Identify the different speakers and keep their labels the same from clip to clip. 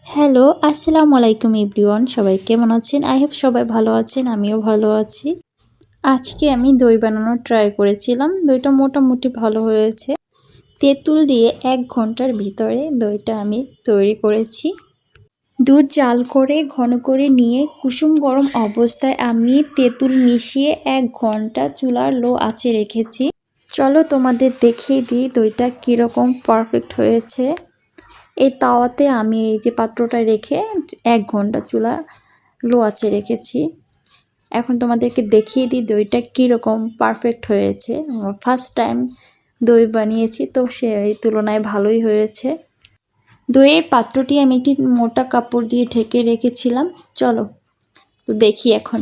Speaker 1: Hello, আসসালামু আলাইকুম everyone. সবাই কেমন আছেন? আই হোপ সবাই ভালো আছেন। আমিও ভালো আছি। আজকে আমি দই বানানোর ট্রাই করেছিলাম। দইটা মোটামুটি ভালো হয়েছে। তেঁতুল দিয়ে ১ ঘন্টার ভিতরে দইটা আমি তৈরি করেছি। দুধ জাল করে ঘন করে নিয়ে কুসুম গরম অবস্থায় আমি তেঁতুল মিশিয়ে ১ ঘন্টা চুলার লো আঁচে রেখেছি। চলো তোমাদের দেখিয়ে দিই দইটা কীরকম পারফেক্ট হয়েছে। এই তাওয়াতে আমি এই যে পাত্রটা রেখে ১ ঘন্টা চুলা লো আঁচে রেখেছি। এখন তোমাদেরকে দেখিয়ে দিই দইটা কীরকম পারফেক্ট হয়েছে। ফার্স্ট টাইম দই বানিয়েছি, তো সেই তুলনায় ভালোই হয়েছে। দইয়ের পাত্রটি আমি একটি মোটা কাপড় দিয়ে ঢেকে রেখেছিলাম। চলো তো দেখি এখন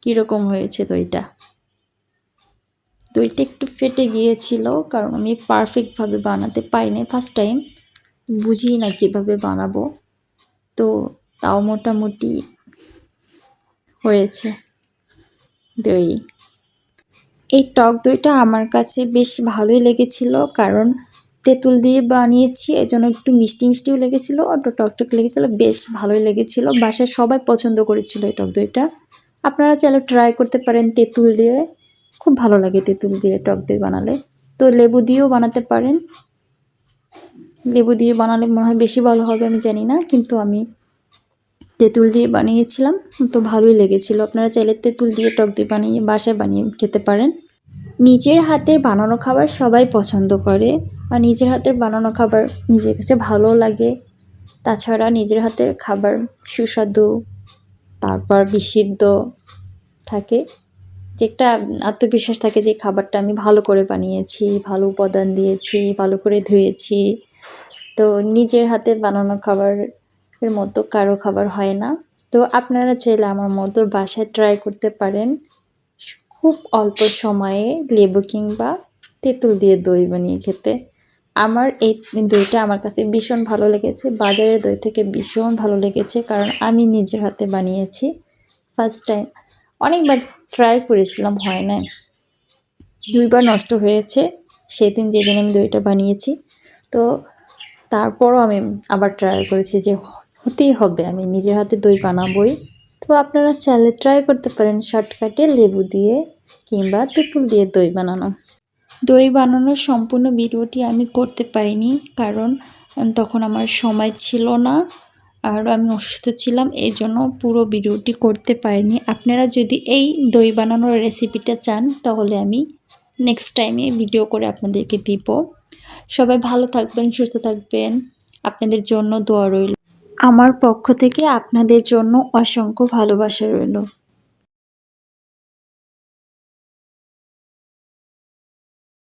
Speaker 1: কীরকম হয়েছে দইটা। দইটা একটু ফেটে গিয়েছিল, কারণ আমি পারফেক্টভাবে বানাতে পারিনি ফার্স্ট টাইম, বুঝি না কীভাবে বানাবো। তো তাও মোটামুটি হয়েছে দই। এই টক দইটা আমার কাছে বেশ ভালোই লেগেছিল, কারণ তেঁতুল দিয়ে বানিয়েছি, এজন্য একটু মিষ্টি মিষ্টিও লেগেছিলো, একটু টকটক লেগেছিলো, বেশ ভালোই লেগেছিলো। বাসায় সবাই পছন্দ করেছিল এই টক দইটা। আপনারা চাইলে ট্রাই করতে পারেন তেঁতুল দিয়ে, খুব ভালো লাগে তেঁতুল দিয়ে টক দই বানালে। তো লেবু দিয়েও বানাতে পারেন, লেবু দিয়ে বানালে মনে হয় বেশি ভালো হবে, আমি জানি না, কিন্তু আমি তেঁতুল দিয়ে বানিয়েছিলাম, তো ভালোই লেগেছিল। আপনারা চাইলে তেঁতুল দিয়ে টক দই বানিয়ে বাসায় বানিয়ে খেতে পারেন। নিজের হাতের বানানো খাবার সবাই পছন্দ করে, আর নিজের হাতের বানানো খাবার নিজের কাছে ভালো লাগে। তাছাড়া নিজের হাতের খাবার সুস্বাদু, তারপর বিশুদ্ধ থাকে, যে একটা আত্মবিশ্বাস থাকে যে খাবারটা আমি ভালো করে বানিয়েছি, ভালো উপাদান দিয়েছি, ভালো করে ধুয়েছি। তো নিজের হাতে বানানো খাবারের মতো কারো খাবার হয় না। তো আপনারা চাইলে আমার মতো বাসায় ট্রাই করতে পারেন, খুব অল্প সময়ে লেবু কিংবা তেঁতুল দিয়ে দই বানিয়ে খেতে। আমার এই দইটা আমার কাছে ভীষণ ভালো লেগেছে, বাজারের দই থেকে ভীষণ ভালো লেগেছে, কারণ আমি নিজের হাতে বানিয়েছি ফার্স্ট টাইম। অনেকবার ট্রাই করেছিলাম, হয় না, 2 বার নষ্ট হয়েছে সেদিন যেদিন আমি দইটা বানিয়েছি। তো তারপরও আমি আবার ট্রাই করেছি যে হতেই হবে, আমি নিজের হাতে দই বানাবই। তো আপনারা চাইলে ট্রাই করতে পারেন শর্টকাটে লেবু দিয়ে কিংবা তেঁতুল দিয়ে দই বানানো। দই বানানোর সম্পূর্ণ ভিডিওটি আমি করতে পারিনি, কারণ তখন আমার সময় ছিল না, আর আমি অসুস্থ ছিলাম, এই জন্য পুরো ভিডিওটি করতে পারিনি। আপনারা যদি এই দই বানানোর রেসিপিটা চান, তাহলে আমি নেক্সট টাইমে ভিডিও করে আপনাদেরকে দিব। সবাই ভালো থাকবেন, সুস্থ থাকবেন, আপনাদের জন্য দোয়া রইল। আমার পক্ষ থেকে আপনাদের জন্য অসংখ্য ভালোবাসা রইল।